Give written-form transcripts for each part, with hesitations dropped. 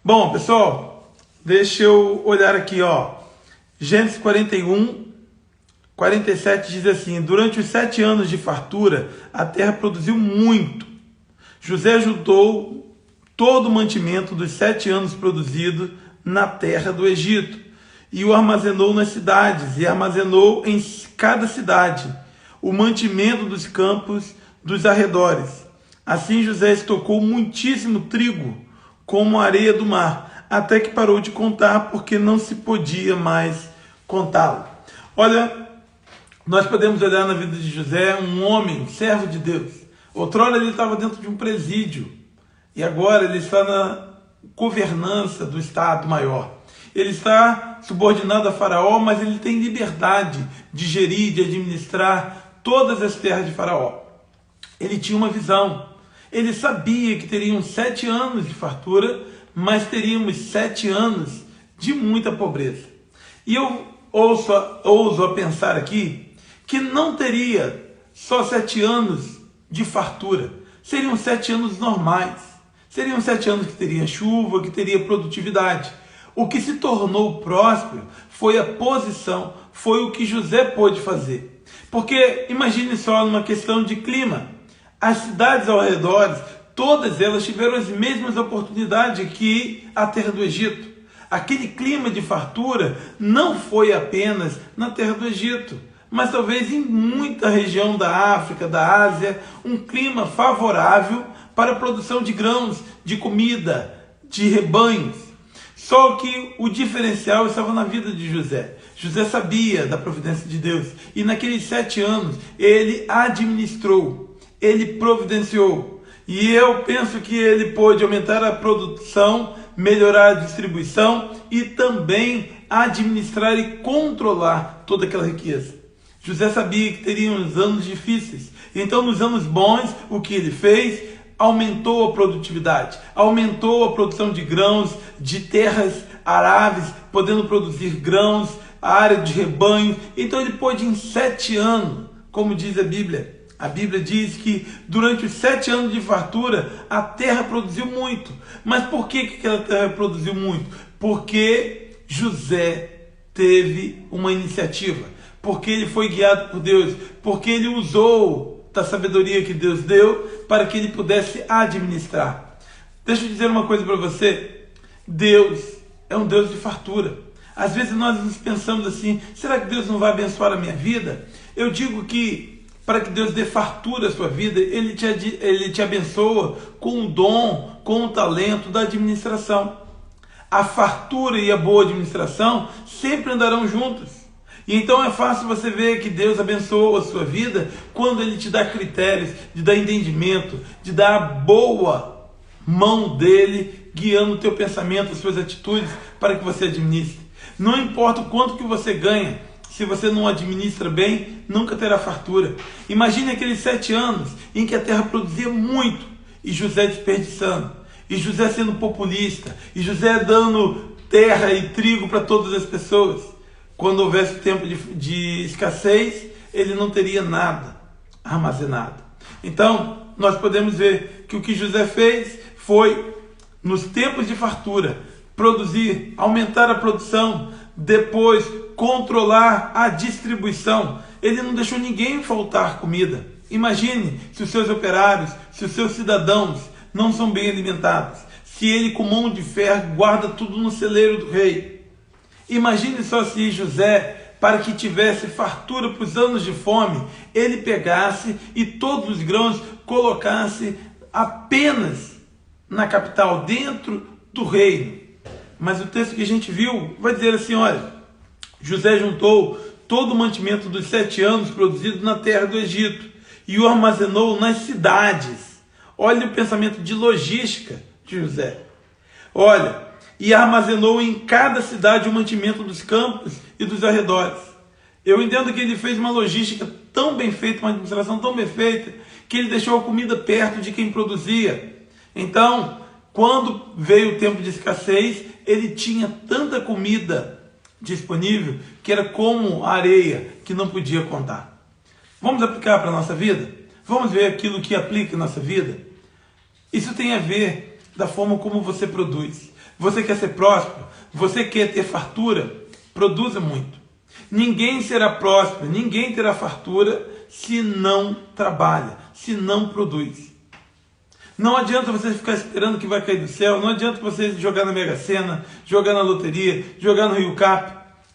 Bom, pessoal, deixa eu olhar aqui, ó. Gênesis 41, 47 diz assim: durante os 7 anos de fartura, a terra produziu muito. José juntou todo o mantimento dos 7 anos produzido na terra do Egito, e o armazenou nas cidades, e armazenou em cada cidade o mantimento dos campos dos arredores. Assim José estocou muitíssimo trigo, como a areia do mar, até que parou de contar, porque não se podia mais contá-lo. Olha, nós podemos olhar na vida de José, um homem, servo de Deus. Outrora ele estava dentro de um presídio, e agora ele está na governança do Estado Maior. Ele está subordinado a Faraó, mas ele tem liberdade de gerir, de administrar todas as terras de Faraó. Ele tinha uma visão. Ele sabia que teriam 7 anos de fartura, mas teríamos 7 anos de muita pobreza. E eu ouso a pensar aqui que não teria só 7 anos de fartura. Seriam 7 anos normais. Seriam 7 anos que teria chuva, que teria produtividade. O que se tornou próspero foi a posição, foi o que José pôde fazer. Porque imagine só numa questão de clima. As cidades ao redor, todas elas tiveram as mesmas oportunidades que a terra do Egito. Aquele clima de fartura não foi apenas na terra do Egito, mas talvez em muita região da África, da Ásia, um clima favorável para a produção de grãos, de comida, de rebanhos. Só que o diferencial estava na vida de José. José sabia da providência de Deus, e naqueles 7 anos ele administrou, ele providenciou. E eu penso que ele pôde aumentar a produção, melhorar a distribuição e também administrar e controlar toda aquela riqueza. José sabia que teria uns anos difíceis. Então, nos anos bons, o que ele fez? Aumentou a produtividade, aumentou a produção de grãos, de terras aráveis, podendo produzir grãos, a área de rebanho. Então ele pôde em 7 anos, como diz a Bíblia. A Bíblia diz que durante os 7 anos de fartura, a terra produziu muito. Mas por que aquela terra produziu muito? Porque José teve uma iniciativa, porque ele foi guiado por Deus, porque ele usou da sabedoria que Deus deu para que ele pudesse administrar. Deixa eu dizer uma coisa para você. Deus é um Deus de fartura. Às vezes nós pensamos assim: será que Deus não vai abençoar a minha vida? Eu digo que para que Deus dê fartura à sua vida, Ele te abençoa com o dom, com o talento da administração. A fartura e a boa administração sempre andarão juntos. E então é fácil você ver que Deus abençoa a sua vida quando Ele te dá critérios, te dá entendimento, te dá a boa mão dEle, guiando o teu pensamento, as suas atitudes, para que você administre. Não importa o quanto que você ganha, se você não administra bem, nunca terá fartura. Imagine aqueles 7 anos em que a terra produzia muito, e José desperdiçando, e José sendo populista, e José dando terra e trigo para todas as pessoas. Quando houvesse tempo de escassez, ele não teria nada armazenado. Então, nós podemos ver que o que José fez foi, nos tempos de fartura, produzir, aumentar a produção, depois controlar a distribuição. Ele não deixou ninguém faltar comida. Imagine se os seus operários, se os seus cidadãos não são bem alimentados, se ele com mão de ferro guarda tudo no celeiro do rei. Imagine só se José, para que tivesse fartura para os anos de fome, ele pegasse e todos os grãos colocasse apenas na capital, dentro do reino. Mas o texto que a gente viu vai dizer assim: olha, José juntou todo o mantimento dos 7 anos produzido na terra do Egito e o armazenou nas cidades. Olha o pensamento de logística de José. Olha, e armazenou em cada cidade o mantimento dos campos e dos arredores. Eu entendo que ele fez uma logística tão bem feita, uma administração tão bem feita, que ele deixou a comida perto de quem produzia. Então, quando veio o tempo de escassez, ele tinha tanta comida disponível que era como a areia, que não podia contar. Vamos aplicar para a nossa vida? Vamos ver aquilo que aplica em nossa vida? Isso tem a ver da forma como você produz. Você quer ser próspero? Você quer ter fartura? Produza muito. Ninguém será próspero, ninguém terá fartura se não trabalha, se não produz. Não adianta você ficar esperando que vai cair do céu, não adianta você jogar na Mega Sena, jogar na loteria, jogar no Rio Cap.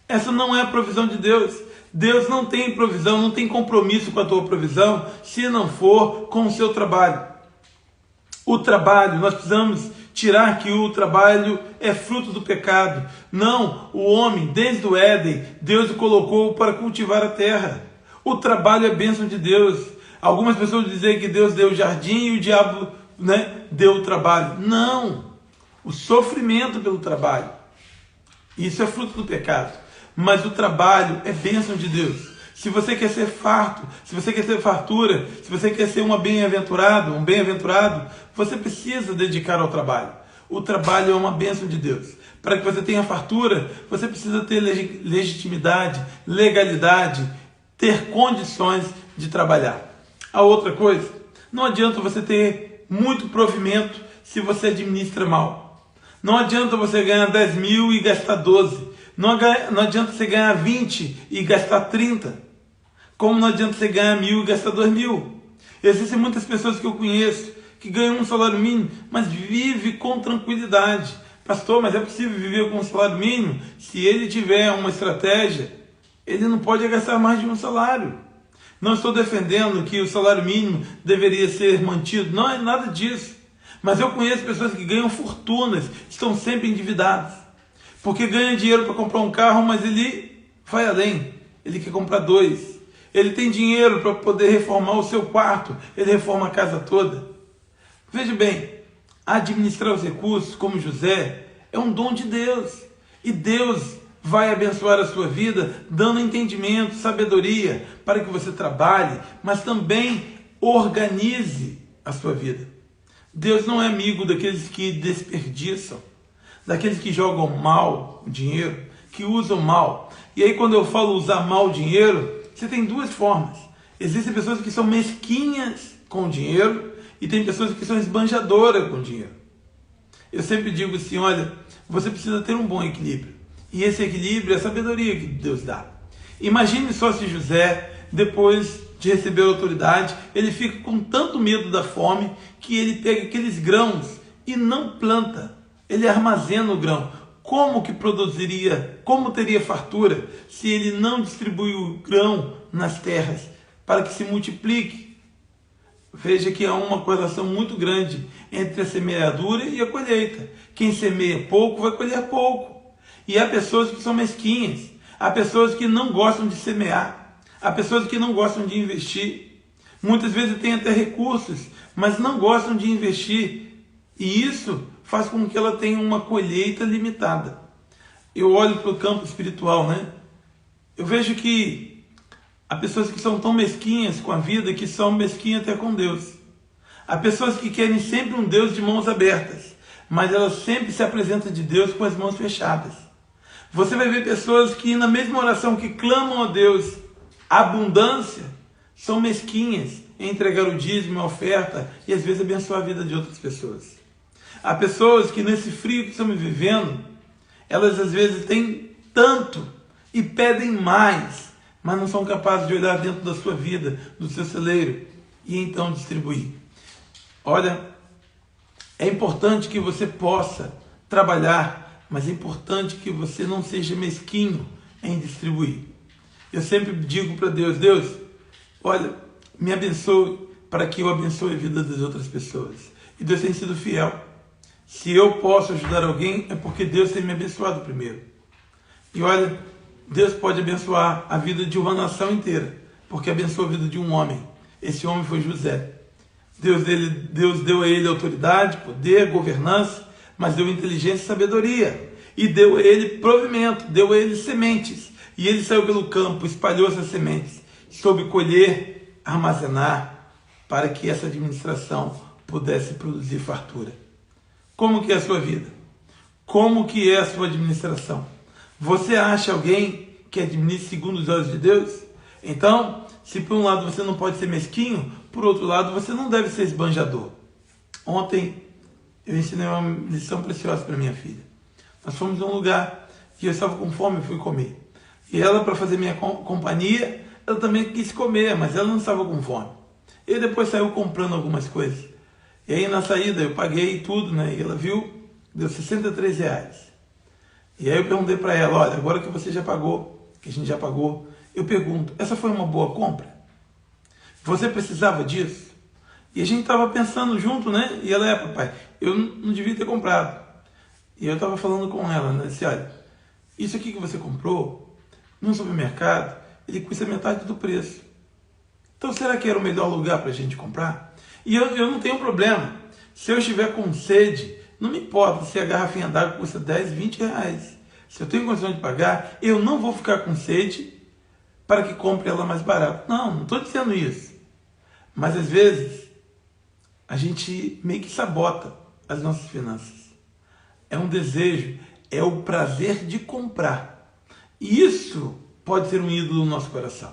Essa não é a provisão de Deus. Deus não tem provisão, não tem compromisso com a tua provisão, se não for com o seu trabalho. O trabalho, nós precisamos tirar que o trabalho é fruto do pecado. Não, o homem, desde o Éden, Deus o colocou para cultivar a terra. O trabalho é bênção de Deus. Algumas pessoas dizem que Deus deu o jardim e o diabo, deu o trabalho. Não, o sofrimento pelo trabalho. Isso é fruto do pecado. Mas o trabalho é bênção de Deus. Se você quer ser farto, se você quer ter fartura, se você quer ser um bem-aventurado, você precisa dedicar ao trabalho. O trabalho é uma bênção de Deus. Para que você tenha fartura, você precisa ter legitimidade, legalidade, ter condições de trabalhar. A outra coisa, não adianta você ter muito provimento se você administra mal. Não adianta você ganhar 10 mil e gastar 12. Não adianta você ganhar 20 e gastar 30. Como não adianta você ganhar 1.000 e gastar 2.000. Existem muitas pessoas que eu conheço que ganham um salário mínimo, mas vive com tranquilidade. Pastor, mas é possível viver com um salário mínimo? Se ele tiver uma estratégia, ele não pode gastar mais de um salário. Não estou defendendo que o salário mínimo deveria ser mantido. Não é nada disso. Mas eu conheço pessoas que ganham fortunas, estão sempre endividadas. Porque ganha dinheiro para comprar um carro, mas ele vai além. Ele quer comprar 2. Ele tem dinheiro para poder reformar o seu quarto. Ele reforma a casa toda. Veja bem, administrar os recursos, como José, é um dom de Deus. E Deus vai abençoar a sua vida, dando entendimento, sabedoria, para que você trabalhe, mas também organize a sua vida. Deus não é amigo daqueles que desperdiçam, daqueles que jogam mal o dinheiro, que usam mal. E aí quando eu falo usar mal o dinheiro, você tem duas formas. Existem pessoas que são mesquinhas com o dinheiro e tem pessoas que são esbanjadoras com o dinheiro. Eu sempre digo assim, olha, você precisa ter um bom equilíbrio. E esse equilíbrio é a sabedoria que Deus dá. Imagine só se José, depois de receber a autoridade, ele fica com tanto medo da fome que ele pega aqueles grãos e não planta. Ele armazena o grão. Como que produziria, como teria fartura se ele não distribui o grão nas terras para que se multiplique? Veja que há uma correlação muito grande entre a semeadura e a colheita. Quem semeia pouco vai colher pouco. E há pessoas que são mesquinhas, há pessoas que não gostam de semear, há pessoas que não gostam de investir. Muitas vezes têm até recursos, mas não gostam de investir. E isso faz com que ela tenha uma colheita limitada. Eu olho para o campo espiritual, Eu vejo que há pessoas que são tão mesquinhas com a vida que são mesquinhas até com Deus. Há pessoas que querem sempre um Deus de mãos abertas, mas elas sempre se apresentam de Deus com as mãos fechadas. Você vai ver pessoas que na mesma oração que clamam a Deus abundância, são mesquinhas em entregar o dízimo, a oferta e às vezes abençoar a vida de outras pessoas. Há pessoas que nesse frio que estamos vivendo, elas às vezes têm tanto e pedem mais, mas não são capazes de olhar dentro da sua vida, do seu celeiro, e então distribuir. Olha, é importante que você possa trabalhar, mas é importante que você não seja mesquinho em distribuir. Eu sempre digo para Deus, Deus, olha, me abençoe para que eu abençoe a vida das outras pessoas. E Deus tem sido fiel. Se eu posso ajudar alguém, é porque Deus tem me abençoado primeiro. E olha, Deus pode abençoar a vida de uma nação inteira, porque abençoou a vida de um homem. Esse homem foi José. Deus deu a ele autoridade, poder, governança, mas deu inteligência e sabedoria. E deu a ele provimento, deu a ele sementes. E ele saiu pelo campo, espalhou essas sementes, soube colher, armazenar, para que essa administração pudesse produzir fartura. Como que é a sua vida? Como que é a sua administração? Você acha alguém que administra segundo os olhos de Deus? Então, se por um lado você não pode ser mesquinho, por outro lado você não deve ser esbanjador. Ontem eu ensinei uma lição preciosa para minha filha. Nós fomos em um lugar e eu estava com fome e fui comer. E ela, para fazer minha companhia, ela também quis comer, mas ela não estava com fome. E depois saiu comprando algumas coisas. E aí na saída eu paguei tudo, né? E ela viu, deu R$ 63. E aí eu perguntei para ela, olha, agora que você já pagou, que a gente já pagou, eu pergunto, essa foi uma boa compra? Você precisava disso? E a gente estava pensando junto, né? E ela, papai, eu não devia ter comprado. E eu estava falando com ela, né? Disse, olha, isso aqui que você comprou, num supermercado, ele custa metade do preço. Então será que era o melhor lugar para a gente comprar? E eu não tenho problema. Se eu estiver com sede, não me importa se a garrafinha d'água custa 10, 20 reais. Se eu tenho condição de pagar, eu não vou ficar com sede para que compre ela mais barata. Não estou dizendo isso. Mas às vezes, a gente meio que sabota as nossas finanças. É um desejo, é o prazer de comprar. E isso pode ser um ídolo no nosso coração.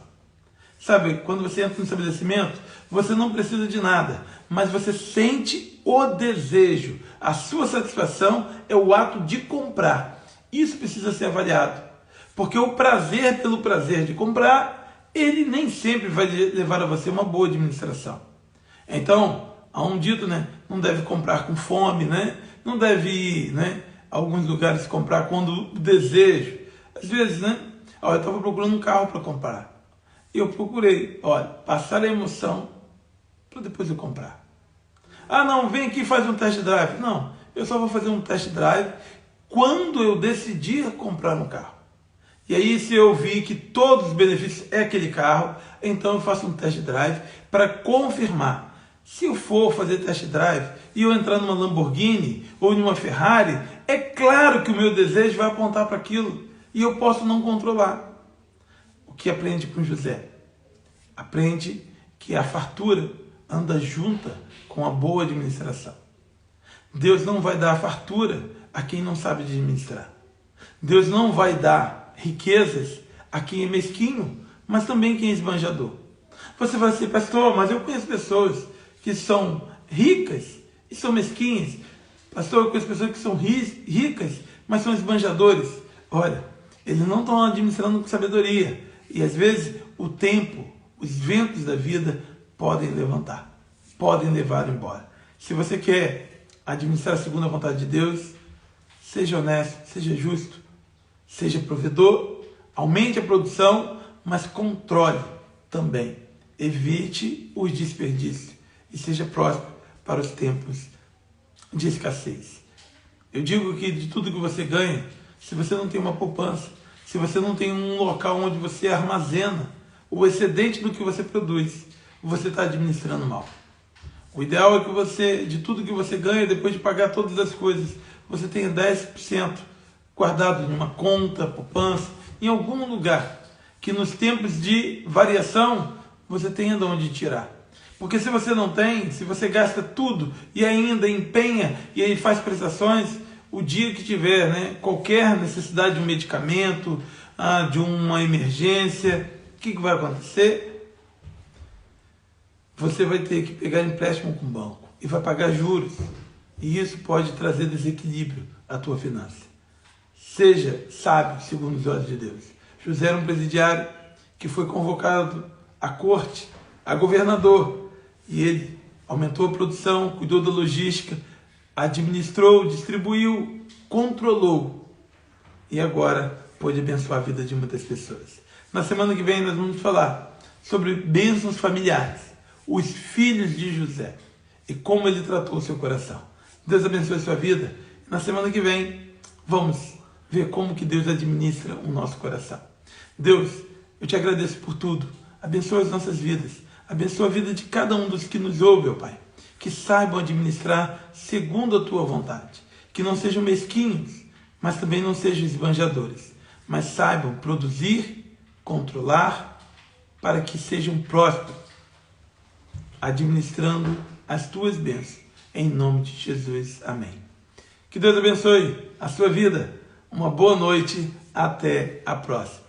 Sabe, quando você entra no estabelecimento, você não precisa de nada, mas você sente o desejo. A sua satisfação é o ato de comprar. Isso precisa ser avaliado. Porque o prazer pelo prazer de comprar, ele nem sempre vai levar a você uma boa administração. Então, há um dito, né? Não deve comprar com fome, né? Não deve ir, né, a alguns lugares comprar quando o desejo. Às vezes, né? Eu estava procurando um carro para comprar. Eu procurei, olha, passar a emoção para depois eu comprar. Ah, não, vem aqui e faz um test drive. Não, eu só vou fazer um test drive quando eu decidir comprar um carro. E aí, se eu vi que todos os benefícios é aquele carro, então eu faço um test drive para confirmar. Se eu for fazer test drive e eu entrar numa Lamborghini ou numa Ferrari, é claro que o meu desejo vai apontar para aquilo e eu posso não controlar. O que aprende com José? Aprende que a fartura anda junta com a boa administração. Deus não vai dar a fartura a quem não sabe administrar. Deus não vai dar riquezas a quem é mesquinho, mas também quem é esbanjador. Você vai dizer, pastor, mas eu conheço pessoas que são ricas e são mesquinhas. Pastor, eu conheço pessoas que são ricas, mas são esbanjadores. Olha, eles não estão administrando com sabedoria. E às vezes o tempo, os ventos da vida podem levantar, podem levar embora. Se você quer administrar segundo a vontade de Deus, seja honesto, seja justo, seja provedor, aumente a produção, mas controle também. Evite os desperdícios e seja próspero para os tempos de escassez. Eu digo que de tudo que você ganha, se você não tem uma poupança, se você não tem um local onde você armazena o excedente do que você produz, você está administrando mal. O ideal é que você, de tudo que você ganha, depois de pagar todas as coisas, você tenha 10% guardado em uma conta, poupança, em algum lugar, que nos tempos de variação, você tenha de onde tirar. Porque se você não tem, se você gasta tudo e ainda empenha e aí faz prestações, o dia que tiver, né, qualquer necessidade de um medicamento, de uma emergência, o que vai acontecer? Você vai ter que pegar empréstimo com o banco e vai pagar juros. E isso pode trazer desequilíbrio à tua finança. Seja sábio segundo os olhos de Deus. José era um presidiário que foi convocado à corte, a governador. E ele aumentou a produção, cuidou da logística, administrou, distribuiu, controlou e agora pôde abençoar a vida de muitas pessoas. Na semana que vem nós vamos falar sobre bênçãos familiares, os filhos de José e como ele tratou o seu coração. Deus abençoe a sua vida. Na semana que vem vamos ver como que Deus administra o nosso coração. Deus, eu te agradeço por tudo. Abençoa as nossas vidas. Abençoa a vida de cada um dos que nos ouve, ó Pai. Que saibam administrar segundo a tua vontade. Que não sejam mesquinhos, mas também não sejam esbanjadores. Mas saibam produzir, controlar, para que sejam prósperos, administrando as tuas bênçãos. Em nome de Jesus. Amém. Que Deus abençoe a sua vida. Uma boa noite. Até a próxima.